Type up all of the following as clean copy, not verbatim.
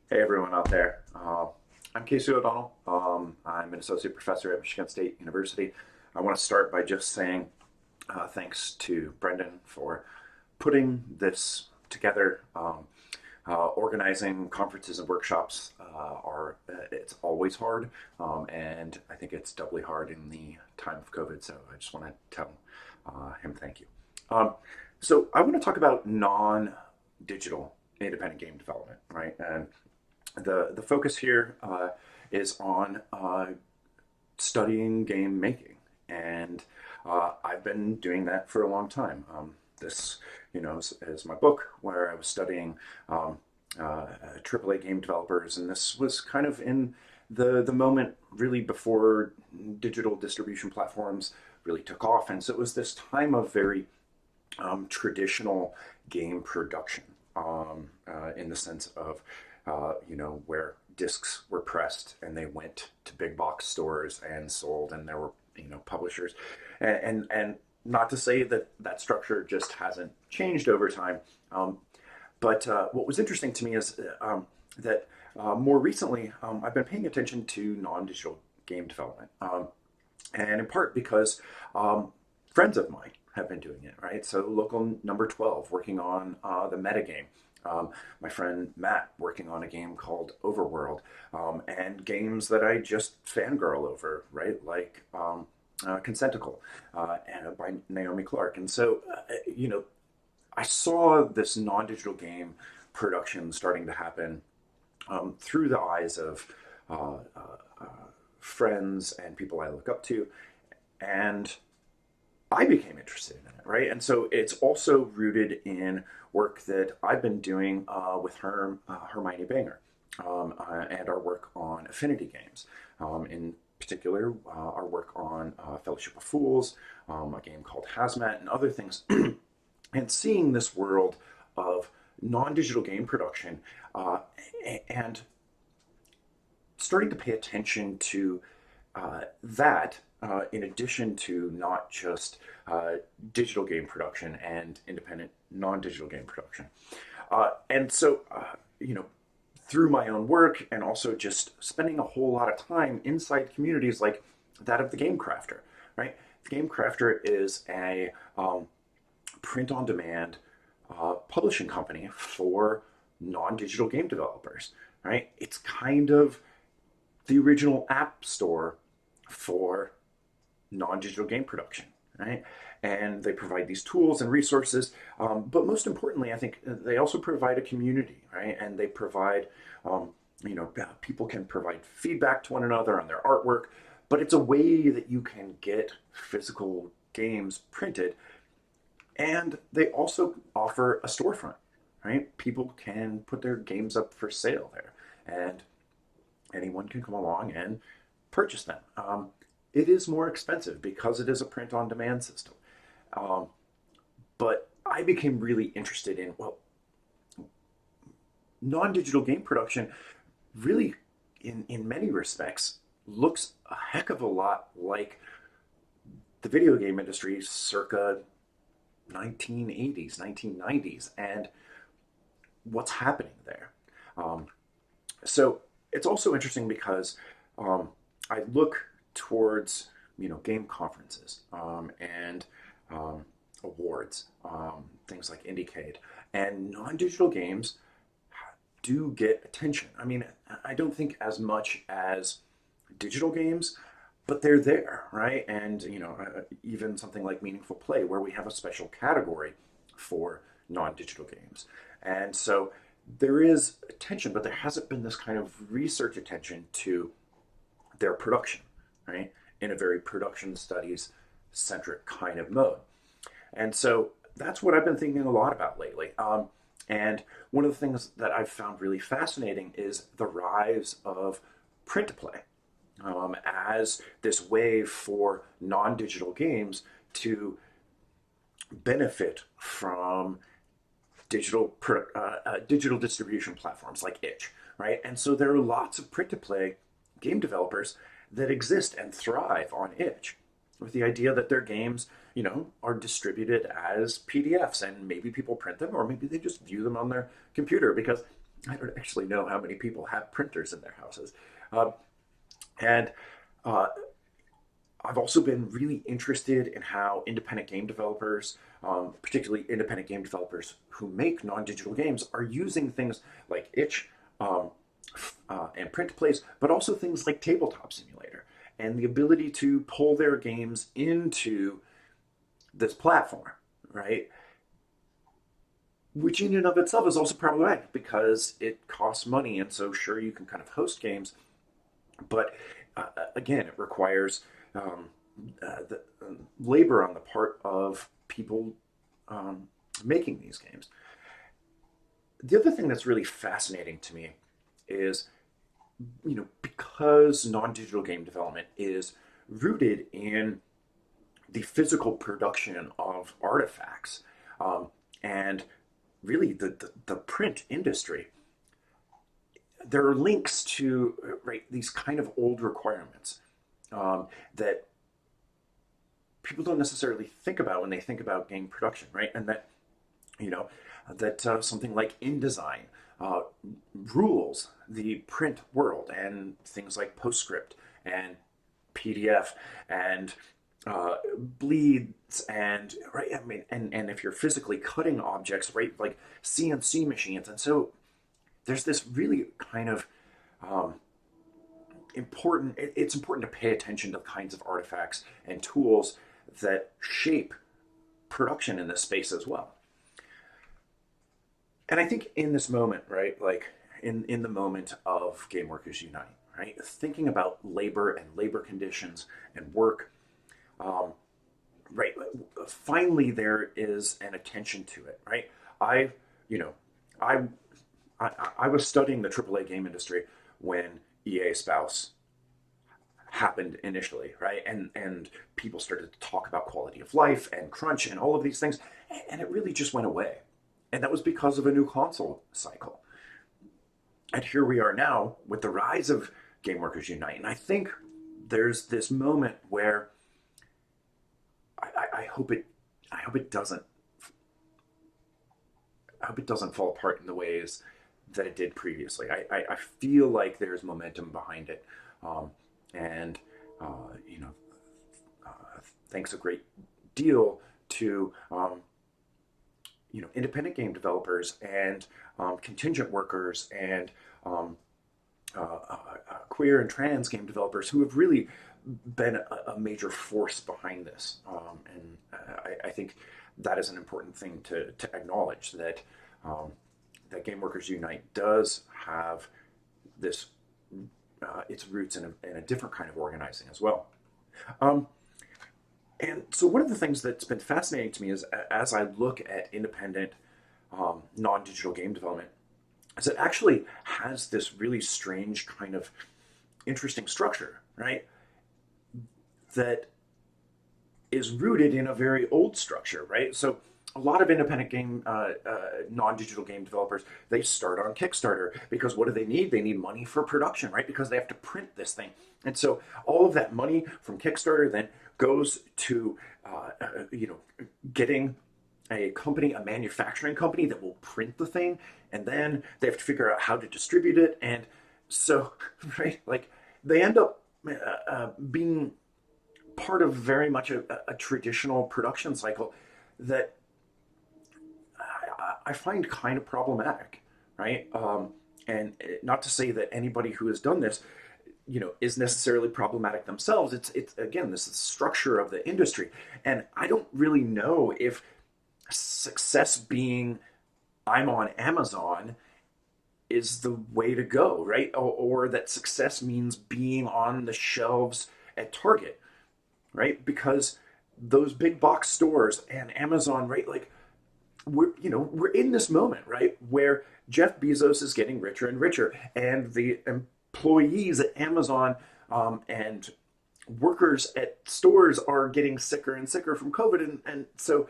Hey everyone out there. I'm Casey O'Donnell. I'm an associate professor at Michigan State University. I want to start by just saying thanks to Brendan for putting this together. Organizing conferences and workshops it's always hard, and I think it's doubly hard in the time of COVID. So I just want to tell him thank you. Um, so I want to talk about non-digital independent game development, right? And the focus here is on studying game making, and I've been doing that for a long time. This, is my book where I was studying AAA game developers, and this was kind of in the moment really before digital distribution platforms really took off, and so it was this time of very traditional game production, in the sense of where discs were pressed and they went to big box stores and sold, and there were publishers, and not to say that that structure just hasn't changed over time, but what was interesting to me is that more recently I've been paying attention to non-digital game development, and in part because friends of mine have been doing it, right? So local number 12 working on the metagame. My friend Matt working on a game called Overworld, and games that I just fangirl over, right? Like Consenticle and by Naomi Clark. And so, I saw this non-digital game production starting to happen through the eyes of friends and people I look up to, and I became interested in it, right? And so it's also rooted in work that I've been doing with Hermione Banger, and our work on affinity games. In particular, our work on Fellowship of Fools, a game called Hazmat, and other things. And seeing this world of non-digital game production, and starting to pay attention to that, in addition to not just digital game production and independent non-digital game production. And so, through my own work and also just spending a whole lot of time inside communities like that of the Game Crafter, right? The Game Crafter is a print-on-demand publishing company for non-digital game developers, right? It's kind of the original app store for non-digital game production, right? And they provide these tools and resources, but most importantly, I think they also provide a community, right? And they provide, people can provide feedback to one another on their artwork, but it's a way that you can get physical games printed, and they also offer a storefront, right? People can put their games up for sale there, and anyone can come along and purchase them. It is more expensive because it is a print-on-demand system. Um, but I became really interested in, well, non-digital game production really, in many respects, looks a heck of a lot like the video game industry circa 1980s, 1990s, and what's happening there. Um, so it's also interesting because I look towards game conferences, and awards, things like Indiecade, and non-digital games do get attention. I mean, I don't think as much as digital games, but they're there, right? And even something like Meaningful Play, where we have a special category for non-digital games, and so there is attention, but there hasn't been this kind of research attention to their production, right? In a very production studies centric kind of mode. And so that's what I've been thinking a lot about lately. And one of the things that I've found really fascinating is the rise of print to play, as this way for non digital games to benefit from digital distribution platforms like itch, right? And so there are lots of print to play game developers that exist and thrive on itch, with the idea that their games, are distributed as PDFs, and maybe people print them, or maybe they just view them on their computer, because I don't actually know how many people have printers in their houses. Um, and uh, I've also been really interested in how independent game developers, particularly independent game developers who make non-digital games, are using things like itch um, and print plays, but also things like tabletop simulator and the ability to pull their games into this platform, right? Which in and of itself is also problematic because it costs money, and so sure you can kind of host games, but again, it requires um, the labor on the part of people making these games. The other thing that's really fascinating to me is, because non-digital game development is rooted in the physical production of artifacts, and really the print industry, there are links to right these kind of old requirements that people don't necessarily think about when they think about game production, right? And that you know something like InDesign uh, rules the print world, and things like PostScript and PDF and bleeds, and right. I mean, and if you're physically cutting objects, right, like CNC machines, and so there's this really kind of um, important. It's important to pay attention to the kinds of artifacts and tools that shape production in this space as well. And I think in this moment, right, like in the moment of Game Workers Unite, right, thinking about labor and labor conditions and work, um, right, finally there is an attention to it, right. I, you know, I, I was studying the AAA game industry when EA Spouse happened initially, right? And people started to talk about quality of life and crunch and all of these things, and it really just went away. And that was because of a new console cycle. And here we are now with the rise of Game Workers Unite. And I think there's this moment where I hope it doesn't I hope it doesn't fall apart in the ways that it did previously. I feel like there's momentum behind it, and you know, thanks a great deal to independent game developers and contingent workers and um, queer and trans game developers who have really been a major force behind this. And I think that is an important thing to acknowledge that um, that Game Workers Unite does have this its roots in a different kind of organizing as well. Um, and so one of the things that's been fascinating to me is as I look at independent non-digital game development is it actually has this really strange kind of interesting structure, right? That is rooted in a very old structure, right? So a lot of independent game, non-digital game developers, they start on Kickstarter because what do they need? They need money for production, right? Because they have to print this thing, and so all of that money from Kickstarter then goes to, getting a company, a manufacturing company that will print the thing, and then they have to figure out how to distribute it, and so right, like they end up being part of very much a traditional production cycle that I find kind of problematic, right? And not to say that anybody who has done this, is necessarily problematic themselves. It's again, this is the structure of the industry, and I don't really know if success being I'm on Amazon is the way to go, right? Or that success means being on the shelves at Target, right? Because those big box stores and Amazon, right? Like we're in this moment, right, where Jeff Bezos is getting richer and richer, and the employees at Amazon and workers at stores are getting sicker and sicker from COVID, and so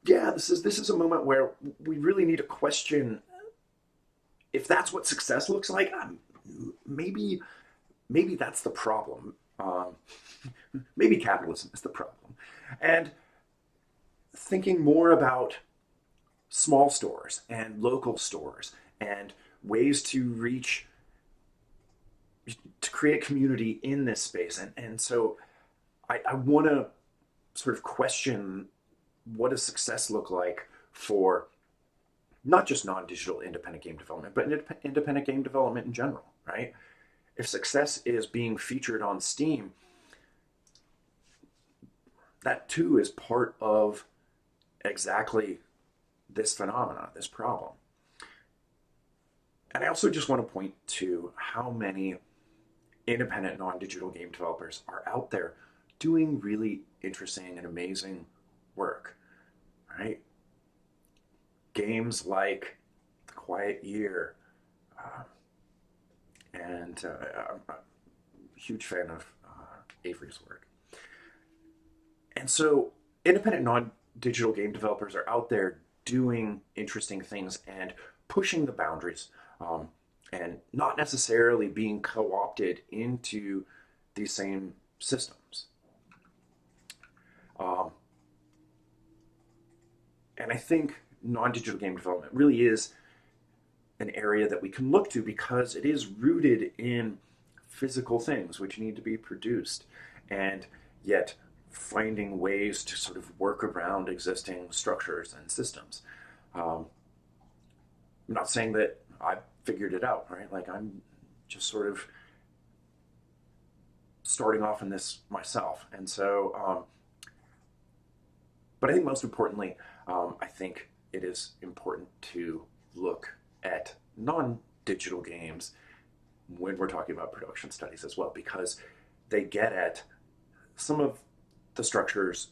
yeah, this is a moment where we really need to question if that's what success looks like. Maybe that's the problem. Maybe capitalism is the problem, and thinking more about small stores and local stores and ways to create community in this space. And so I want to sort of question, what does success look like for not just non-digital independent game development, but independent game development in general, right? If success is being featured on Steam, that too is part of exactly this phenomena, this problem. And I also just want to point to how many independent non-digital game developers are out there doing really interesting and amazing work, right? Games like The Quiet Year, and I'm a huge fan of Avery's work. And so independent non-digital game developers are out there doing interesting things and pushing the boundaries, and not necessarily being co-opted into these same systems. Um, and I think non-digital game development really is an area that we can look to because it is rooted in physical things which need to be produced, and yet finding ways to sort of work around existing structures and systems. I'm not saying that I've figured it out, right? Like, I'm just sort of starting off in this myself. And so, but I think most importantly, I think it is important to look at non-digital games when we're talking about production studies as well, because they get at some of the structures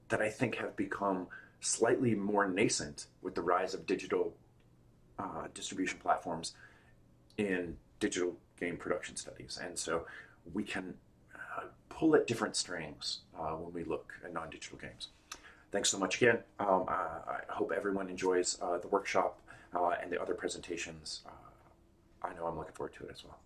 that I think have become slightly more nascent with the rise of digital distribution platforms in digital game production studies. And so we can pull at different strings when we look at non-digital games. Thanks so much again. I hope everyone enjoys the workshop and the other presentations. I know I'm looking forward to it as well.